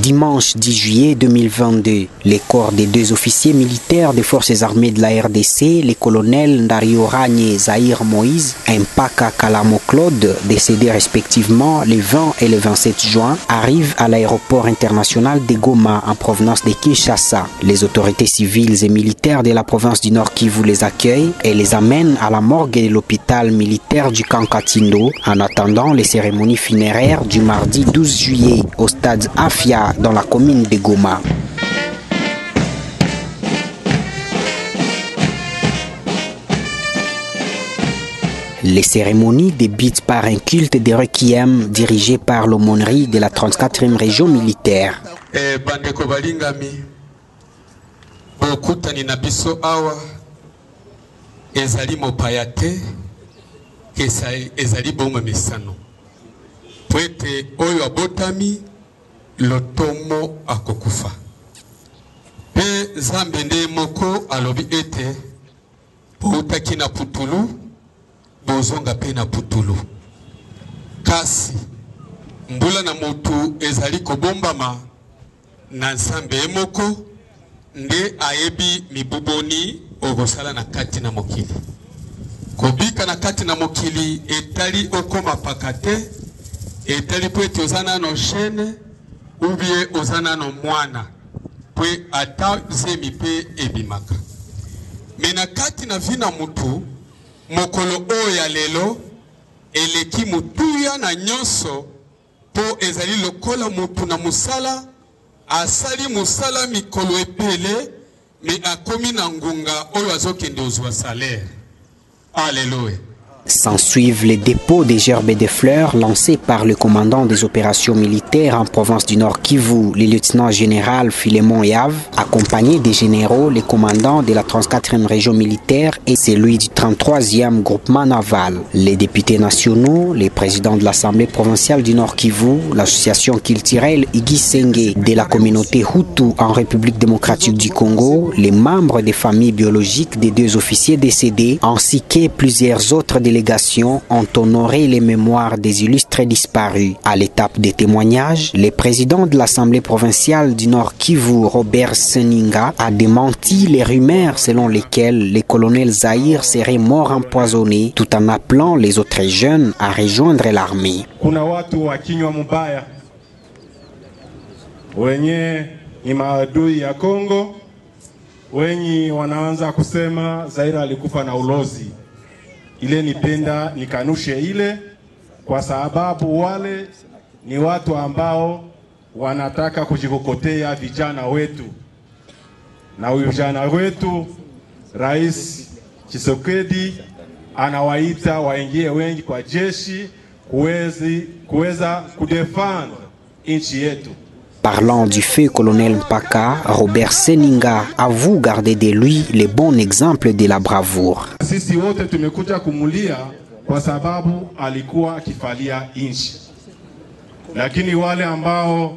Dimanche 10 juillet 2022, les corps des deux officiers militaires des forces armées de la RDC, les colonels Ndario Ragne Zahir Moïse et Mpaka Kalamo Claude, décédés respectivement les 20 et le 27 juin, arrivent à l'aéroport international de Goma en provenance de Kinshasa. Les autorités civiles et militaires de la province du Nord Kivu les accueillent et les amènent à la morgue de l'hôpital militaire du Kankatindo en attendant les cérémonies funéraires du mardi 12 juillet au stade Afia dans la commune de Goma. Les cérémonies débutent par un culte de requiem dirigé par l'aumônerie de la 34e région militaire. Lotomo akokufa pe zambende moko alobi ete boutaki na putulu bozonga pe na putulu kasi mbula na motu ezali kobombama na nzambe moko nde ayebi mibuboni ogosala na kati na mokili kobika na kati na mokili etali okoma pakate etali po ete ozana no chaîne ubie ozana no mwana pwe ata zemi pe ebimaka mena kati na vina mutu mokolo oya lelo eleki mutuya na nyonso po ezali lokola mutu na musala asali musala mikolo epele me akomi na ngunga oyo azokende ozwa salaire. Alléluia. S'ensuivent les dépôts des gerbes et des fleurs lancés par le commandant des opérations militaires en province du Nord Kivu, le lieutenant-général Philémon Yav, accompagné des généraux, les commandants de la 34e région militaire et celui du 33e groupement naval. Les députés nationaux, les présidents de l'Assemblée provinciale du Nord Kivu, l'association culturelle Igi Sengue de la communauté Hutu en République démocratique du Congo, les membres des familles biologiques des deux officiers décédés, ainsi que plusieurs autres délégations ont honoré les mémoires des illustres disparus. À l'étape des témoignages, le président de l'Assemblée provinciale du Nord Kivu, Robert Seninga, a démenti les rumeurs selon lesquelles le colonel Zahir serait mort empoisonné, tout en appelant les autres jeunes à rejoindre l'armée. Kuna watu wa kinywa mubaya wenye ni maadui ya Kongo, wenye wanaanza kusema Zahir alikufa na ulozi. Ile nipenda nikanushe ile kwa sababu wale ni watu ambao wanataka kujikokotea vijana wetu. Na vijana wetu Rais Tshisekedi anawaita waingie wengi kwa jeshi kuweza kudefend nchi yetu. Parlant du feu colonel Mpaka, Robert Seninga avoue garder de lui le bon exemple de la bravoure. Sisi wote tumekuja kumulia kwa sababu alikuwa akifalia nchi. Lakini wale ambao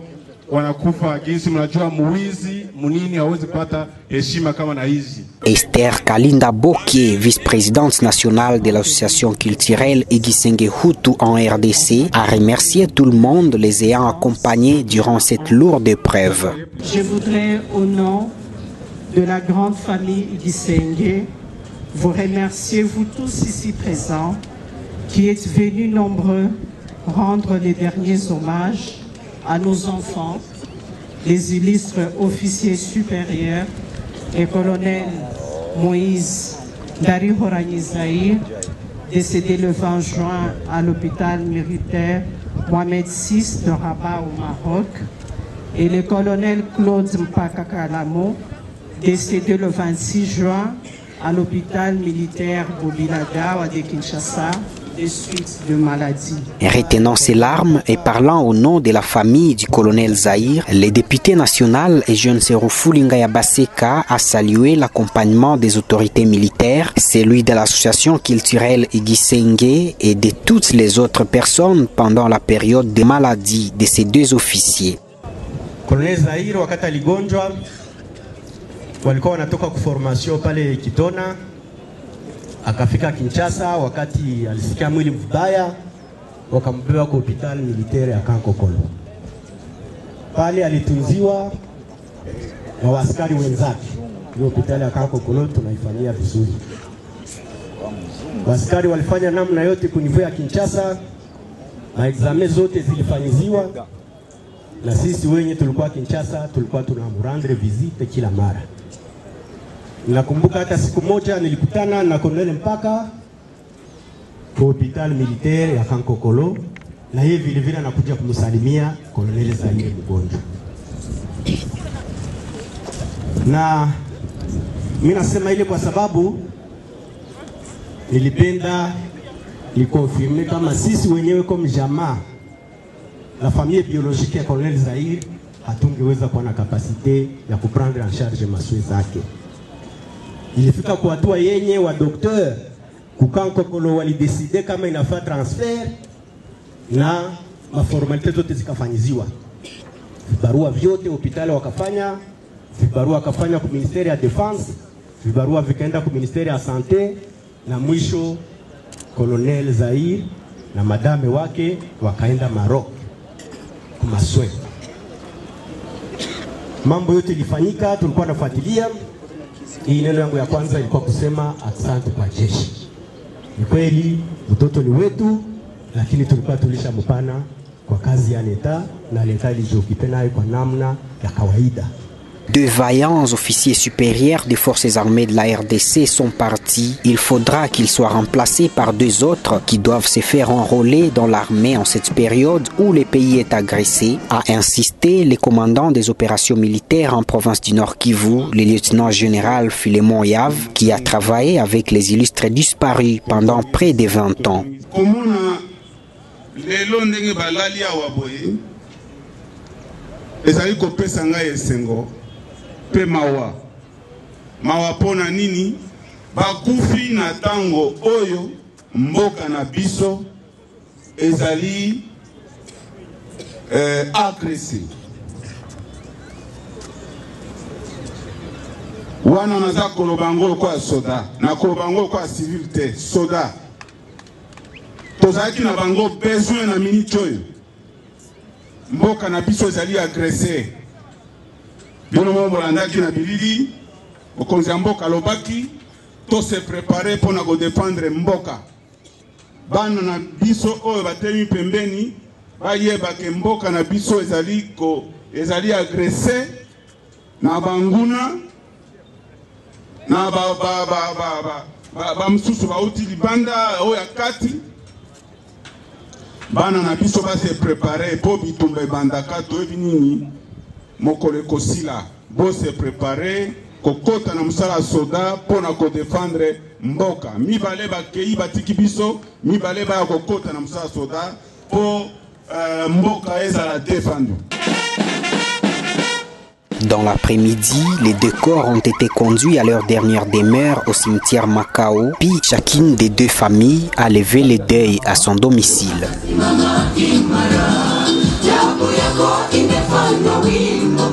wanakufa gisi mnajua muwizi munini hawezi pata heshima kama na hizi. Esther Kalinda Boke, vice-présidente nationale de l'association culturelle Igisenge Hutu en RDC, a remercié tout le monde les ayant accompagnés durant cette lourde épreuve. Je voudrais au nom de la grande famille Igisenge vous remercier, vous tous ici présents, qui êtes venus nombreux rendre les derniers hommages à nos enfants, les illustres officiers supérieurs et colonel Moïse Ndario Ragne Zahir, décédé le 20 juin à l'hôpital militaire Mohamed VI de Rabat au Maroc, et le colonel Claude Mpaka Kalamo, décédé le 26 juin à l'hôpital militaire Bobiladawa de Kinshasa, des suites de maladies. Retenant ses larmes et parlant au nom de la famille du colonel Zahir, le député national et jeune Serufou Lingaya Baseka a salué l'accompagnement des autorités militaires, celui de l'association culturelle Igisenge et de toutes les autres personnes pendant la période de maladie de ces deux officiers. Colonel Zahir wakati aligonjwa walikuwa wanatoka kuformation pale Kitona, akafika Kinshasa. Wakati alisikia mwili mbaya, wakambeba kwa hospitali militaire ya Kankokolo. pale alitunziwa na waskari wenzake. Ndio hospitali ya Kankokolo tunaifanyia vizuri. Waskari walifanya namna yote kunivua Kinshasa, maexame zote zilifanyiziwa, na sisi wenye tulikuwa Kinshasa tulikuwa tunamrendre visite kila mara. Nakumbuka hata siku moja nilikutana na Colonel Mpaka kwa hospitali militaire ya Kankokolo, na yeye vile vile anakuja kumsalimia Colonel Zaire mgonjwa. Na mimi nasema ile kwa sababu nilipenda nikonfirme kama sisi wenyewe kama jamaa la famille biologique ya Colonel Zaire hatungeweza kuwa na kapasite ya kuprendre en charge maswezi zake. Ilifika kwa hatua yenye wa docteur Kankokolo walideside kama inafaa transfer na maformalite zote zikafanyiziwa. Vibarua vyote hospitali wakafanya, vibarua wakafanya kwa ministeri ya defense, vibarua vikaenda kwa ministeri ya sante, na mwisho Colonel Zaire na madame wake wakaenda Maroc kumaswe. Mambo yote ilifanyika, tulikuwa nafuatilia. Hii neno yangu ya kwanza ilikuwa kusema asante kwa jeshi. Ni kweli mtoto ni wetu, lakini tulikuwa tulishampana kwa kazi ya leta, na leta ilijokipe nayo kwa namna ya kawaida. De vaillants officiers supérieurs des forces armées de la RDC sont partis. Il faudra qu'ils soient remplacés par 2 autres qui doivent se faire enrôler dans l'armée en cette période où le pays est agressé, a insisté le commandant des opérations militaires en province du Nord Kivu, le lieutenant-général Philémon Yav, qui a travaillé avec les illustres disparus pendant près de 20 ans. Pe mawa pona nini bakufi na tango oyo mboka na biso ezali agressé. Wana naza kolobango kwa soda na kolobango kwa civil te soda tozaki na bango besoin na minute oyo mboka na biso ezali agressé. Bino mo bolandaki na bilili okonzi ya mboka lobaki to se préparer pour na ko défendre mboka. Bana na biso oyo batemi pembeni bayeba ke mboka na biso ezali agressé na banguna na ba msusu bauti libanda oyo akati. Bana na biso ba se préparer po bitumba bandaka to ebinini mokole kosila bo se préparer kokota na musala soda pona ko défendre mboka. Mibale bakei batiki biso, mibale ba kokota na musala soda po mboka ezala défendu. Dans l'après-midi, les 2 corps ont été conduits à leur dernière demeure au cimetière Macao, puis chacune des 2 familles a levé le deuil à son domicile. Yako imefanywa wimbo